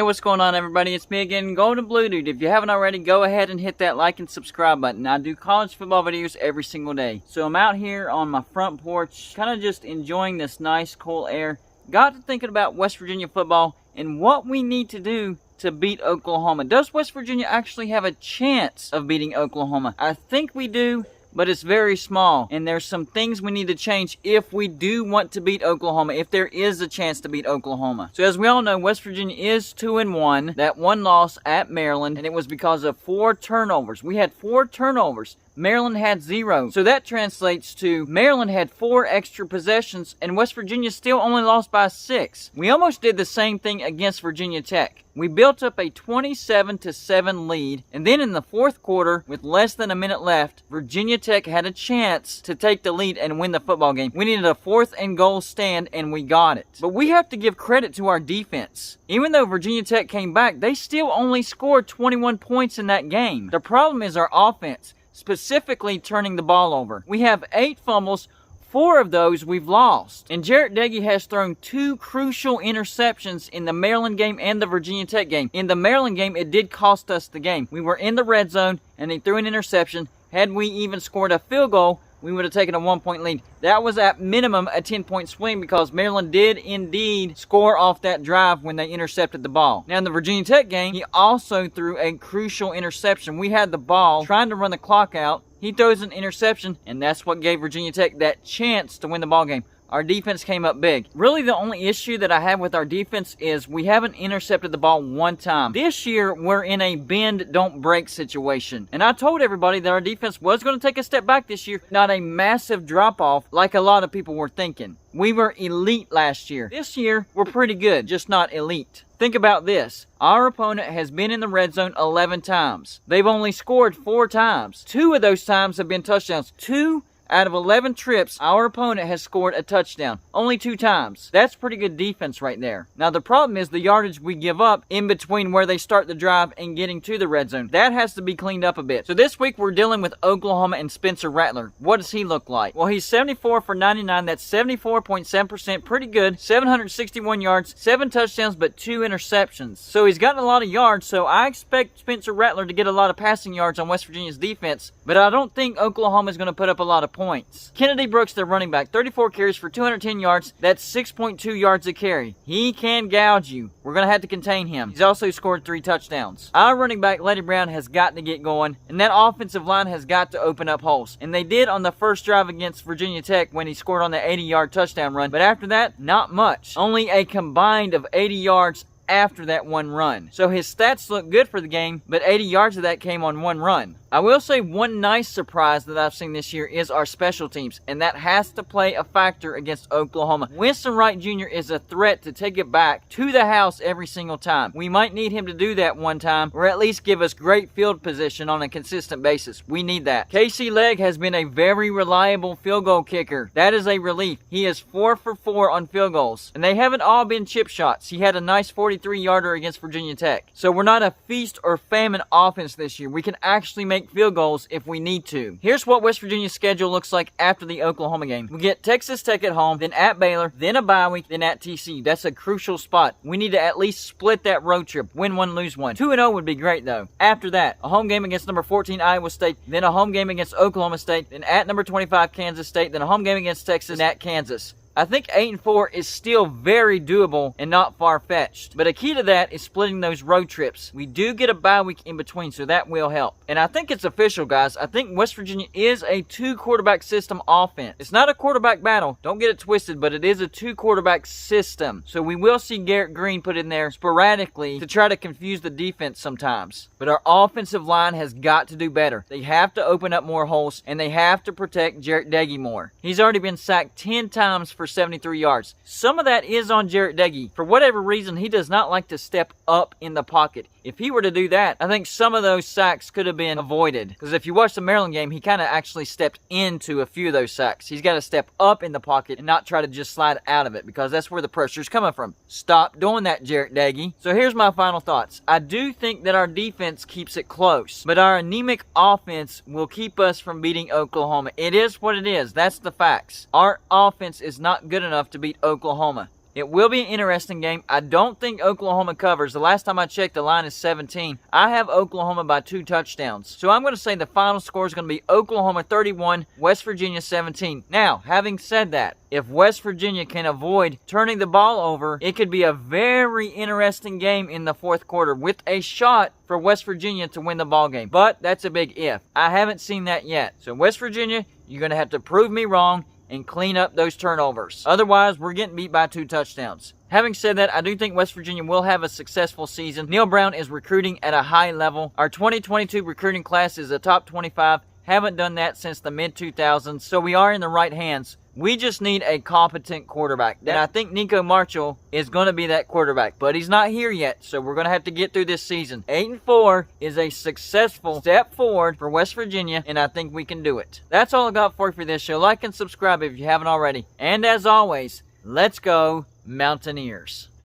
what's going on, everybody? It's me again, Golden Blue Dude. If you haven't already, go ahead and hit that like and subscribe button. I do college football videos every single day. So I'm out here on my front porch, kind of just enjoying this nice, cool air. Got to thinking about West Virginia football and what we need to do to beat Oklahoma. Does West Virginia actually have a chance of beating Oklahoma? I think we do, but it's very small, and there's some things we need to change if we do want to beat Oklahoma, if there is a chance to beat Oklahoma. So as we all know, West Virginia is 2-1. That one loss at Maryland, and it was because of 4 turnovers. We had 4 turnovers. Maryland had 0. So that translates to Maryland had 4 extra possessions, and West Virginia still only lost by 6. We almost did the same thing against Virginia Tech. We built up a 27-7 lead, and then in the fourth quarter, with less than a minute left, Virginia Tech had a chance to take the lead and win the football game. We needed a 4th and goal stand, and we got it. But we have to give credit to our defense. Even though Virginia Tech came back, they still only scored 21 points in that game. The problem is our offense, specifically turning the ball over. We have 8 fumbles. 4 of those we've lost. And Jarrett Doege has thrown 2 crucial interceptions in the Maryland game and the Virginia Tech game. In the Maryland game, it did cost us the game. We were in the red zone, and they threw an interception. Had we even scored a field goal, we would have taken a 1-point lead. That was at minimum a 10-point swing because Maryland did indeed score off that drive when they intercepted the ball. Now in the Virginia Tech game, he also threw a crucial interception. We had the ball trying to run the clock out. He throws an interception, and that's what gave Virginia Tech that chance to win the ball game. Our defense came up big. Really, the only issue that I have with our defense is we haven't intercepted the ball 1 time. This year, we're in a bend, don't break situation. And I told everybody that our defense was going to take a step back this year, not a massive drop-off like a lot of people were thinking. We were elite last year. This year, we're pretty good, just not elite. Think about this. Our opponent has been in the red zone 11 times. They've only scored 4 times. 2 of those times have been touchdowns. 2 out of 11 trips, our opponent has scored a touchdown. Only 2 times. That's pretty good defense right there. Now, the problem is the yardage we give up in between where they start the drive and getting to the red zone. That has to be cleaned up a bit. So this week, we're dealing with Oklahoma and Spencer Rattler. What does he look like? Well, he's 74 for 99. That's 74.7%. Pretty good. 761 yards, 7 touchdowns, but 2 interceptions. So he's gotten a lot of yards, so I expect Spencer Rattler to get a lot of passing yards on West Virginia's defense, but I don't think Oklahoma is going to put up a lot of points. Kennedy Brooks, their running back, 34 carries for 210 yards. That's 6.2 yards a carry. He can gouge you. We're going to have to contain him. He's also scored 3 touchdowns. Our running back, Letty Brown, has got to get going, and that offensive line has got to open up holes. And they did on the first drive against Virginia Tech when he scored on the 80-yard touchdown run. But after that, not much. Only a combined of 80 yards after that one run. So his stats look good for the game, but 80 yards of that came on 1 run. I will say one nice surprise that I've seen this year is our special teams, and that has to play a factor against Oklahoma. Winston Wright Jr. is a threat to take it back to the house every single time. We might need him to do that one time, or at least give us great field position on a consistent basis. We need that. Casey Legg has been a very reliable field goal kicker. That is a relief. He is 4 for 4 on field goals, and they haven't all been chip shots. He had a nice 43-yarder against Virginia Tech. So we're not a feast or famine offense this year. We can actually make field goals if we need to. Here's what West Virginia's schedule looks like after the Oklahoma game. We get Texas Tech at home, then at Baylor, then a bye week, then at TCU. That's a crucial spot. We need to at least split that road trip. Win 1, lose 1. 2-0 would be great though. After that, a home game against number 14 Iowa State, then a home game against Oklahoma State, then at number 25 Kansas State, then a home game against Texas, and at Kansas. I think 8-4 is still very doable and not far-fetched. But a key to that is splitting those road trips. We do get a bye week in between, so that will help. And I think it's official, guys. I think West Virginia is a 2-quarterback system offense. It's not a quarterback battle. Don't get it twisted, but it is a 2-quarterback system. So we will see Garrett Green put in there sporadically to try to confuse the defense sometimes. But our offensive line has got to do better. They have to open up more holes, and they have to protect Jarrett Doege more. He's already been sacked 10 times for 73 yards. Some of that is on Jarrett Doege. For whatever reason, he does not like to step up in the pocket. If he were to do that, I think some of those sacks could have been avoided. Because if you watch the Maryland game, he kind of actually stepped into a few of those sacks. He's got to step up in the pocket and not try to just slide out of it, because that's where the pressure is coming from. Stop doing that, Jarrett Doege. So here's my final thoughts. I do think that our defense keeps it close, but our anemic offense will keep us from beating Oklahoma. It is what it is. That's the facts. Our offense is not good enough to beat Oklahoma. It will be an interesting game. I don't think Oklahoma covers. The last time I checked, the line is 17. I have Oklahoma by 2 touchdowns. So I'm going to say the final score is going to be Oklahoma 31, West Virginia 17. Now, having said that, if West Virginia can avoid turning the ball over, it could be a very interesting game in the fourth quarter with a shot for West Virginia to win the ball game. But that's a big if. I haven't seen that yet. So West Virginia, you're going to have to prove me wrong and clean up those turnovers. Otherwise, we're getting beat by 2 touchdowns. Having said that, I do think West Virginia will have a successful season. Neil Brown is recruiting at a high level. Our 2022 recruiting class is a top 25. Haven't done that since the mid-2000s, so we are in the right hands. We just need a competent quarterback. And I think Nico Marshall is going to be that quarterback. But he's not here yet, so we're going to have to get through this season. 8-4 is a successful step forward for West Virginia, and I think we can do it. That's all I got for you for this show. Like and subscribe if you haven't already. And as always, let's go Mountaineers.